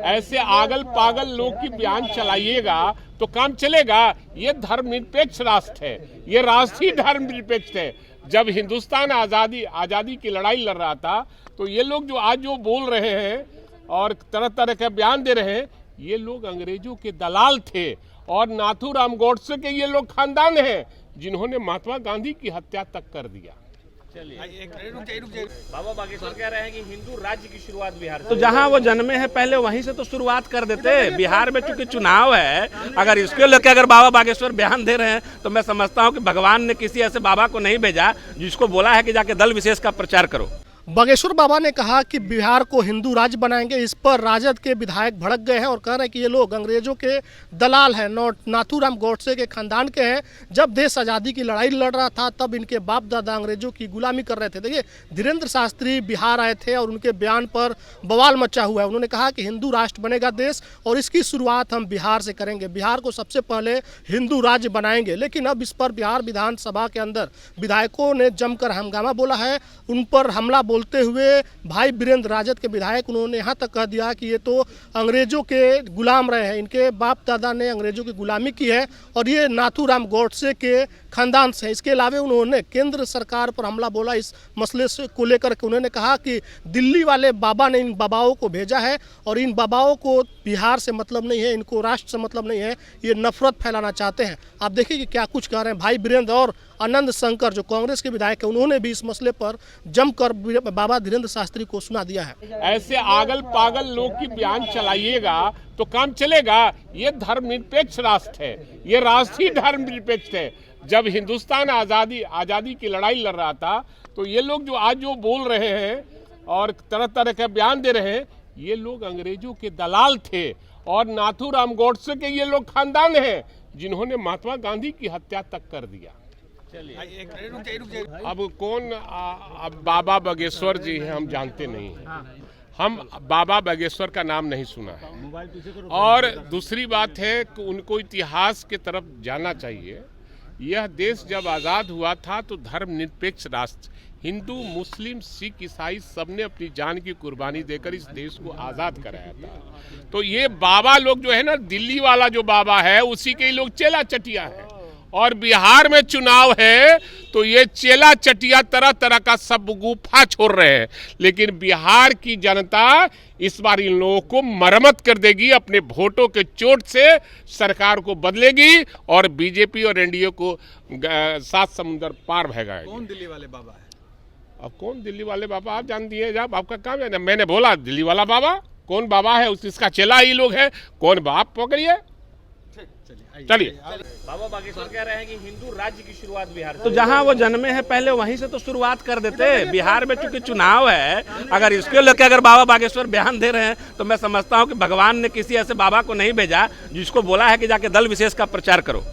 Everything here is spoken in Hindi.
ऐसे आगल पागल लोग की बयान चलाइएगा तो काम चलेगा। ये धर्मनिरपेक्ष राष्ट्र है, ये राष्ट्र ही धर्मनिरपेक्ष है। जब हिंदुस्तान आजादी की लड़ाई लड़ रहा था तो ये लोग जो बोल रहे हैं और तरह तरह के बयान दे रहे हैं, ये लोग अंग्रेजों के दलाल थे और नाथूराम गोडसे के ये लोग खानदान हैं जिन्होंने महात्मा गांधी की हत्या तक कर दिया। बाबा बागेश्वर कह रहे हैं कि हिंदू राज्य की शुरुआत बिहार से। तो जहां वो जन्मे हैं पहले वहीं से तो शुरुआत कर देते। बिहार में चूंकि चुनाव है, अगर इसके लेकर अगर बाबा बागेश्वर बयान दे रहे हैं तो मैं समझता हूं कि भगवान ने किसी ऐसे बाबा को नहीं भेजा जिसको बोला है कि जाके दल विशेष का प्रचार करो। बागेश्वर बाबा ने कहा कि बिहार को हिंदू राज्य बनाएंगे। इस पर राजद के विधायक भड़क गए हैं और कह रहे हैं कि ये लोग अंग्रेजों के दलाल हैं, नाथूराम गोडसे के खानदान के हैं। जब देश आज़ादी की लड़ाई लड़ रहा था तब इनके बाप दादा अंग्रेजों की गुलामी कर रहे थे। देखिए, धीरेन्द्र शास्त्री बिहार आए थे और उनके बयान पर बवाल मचा हुआ है। उन्होंने कहा कि हिंदू राष्ट्र बनेगा देश और इसकी शुरुआत हम बिहार से करेंगे, बिहार को सबसे पहले हिंदू राज्य बनाएंगे। लेकिन अब इस पर बिहार विधानसभा के अंदर विधायकों ने जमकर हंगामा बोला है। उन पर हमला बोलते हुए भाई वीरेंद्र, राजद के विधायक, उन्होंने यहाँ तक कह दिया कि ये तो अंग्रेजों के गुलाम रहे हैं, इनके बाप दादा ने अंग्रेजों की गुलामी की है और ये नाथूराम गोडसे के खानदान से। इसके अलावा उन्होंने केंद्र सरकार पर हमला बोला इस मसले से को लेकर के। उन्होंने कहा कि दिल्ली वाले बाबा ने इन बाबाओं को भेजा है और इन बाबाओं को बिहार से मतलब नहीं है, इनको राष्ट्र से मतलब नहीं है, ये नफरत फैलाना चाहते हैं। आप देखिए कि क्या कुछ कह रहे हैं भाई वीरेंद्र। और आनंद शंकर जो कांग्रेस के विधायक हैं, उन्होंने भी इस मसले पर जमकर बाबा धीरेन्द्र शास्त्री को सुना दिया है। ऐसे आगल पागल लोग की बयान चलाइएगा तो काम चलेगा। ये धर्मनिरपेक्ष राष्ट्र है, ये राष्ट्र ही धर्मनिरपेक्ष है। जब हिंदुस्तान आजादी की लड़ाई लड़ रहा था तो ये लोग जो बोल रहे हैं और तरह तरह के बयान दे रहे हैं, ये लोग अंग्रेजों के दलाल थे और नाथूराम गोडसे के ये लोग खानदान हैं जिन्होंने महात्मा गांधी की हत्या तक कर दिया। अब कौन अब बाबा बागेश्वर जी हैं, हम जानते नहीं हैं। हम बाबा बागेश्वर का नाम नहीं सुना है। और दूसरी बात है कि उनको इतिहास की तरफ जाना चाहिए। यह देश जब आज़ाद हुआ था तो धर्मनिरपेक्ष राष्ट्र, हिंदू मुस्लिम सिख ईसाई सबने अपनी जान की कुर्बानी देकर इस देश को आज़ाद कराया था। तो ये बाबा लोग जो है ना, दिल्ली वाला जो बाबा है उसी के ही लोग चेला चटिया है। और बिहार में चुनाव है तो ये चेला चटिया तरह तरह का सब गुफा छोड़ रहे हैं। लेकिन बिहार की जनता इस बार इन लोगों को मरम्मत कर देगी, अपने वोटों के चोट से सरकार को बदलेगी और बीजेपी और एनडीए को 7 समुंदर पार भगाएगी। कौन दिल्ली वाले बाबा है? अब कौन दिल्ली वाले बाबा आप जान दिए, जब आपका काम है ना। मैंने बोला दिल्ली वाला बाबा कौन बाबा है, इसका चेला ही लोग है, कौन बाप पकड़िए। चलिए, बाबा बागेश्वर कह रहे हैं कि हिंदू राज्य की शुरुआत बिहार से। तो जहां वो जन्मे हैं पहले वहीं से तो शुरुआत कर देते। बिहार में चूंकि चुनाव है, अगर इसके लेकर अगर बाबा बागेश्वर बयान दे रहे हैं तो मैं समझता हूं कि भगवान ने किसी ऐसे बाबा को नहीं भेजा जिसको बोला है कि जाके दल विशेष का प्रचार करो।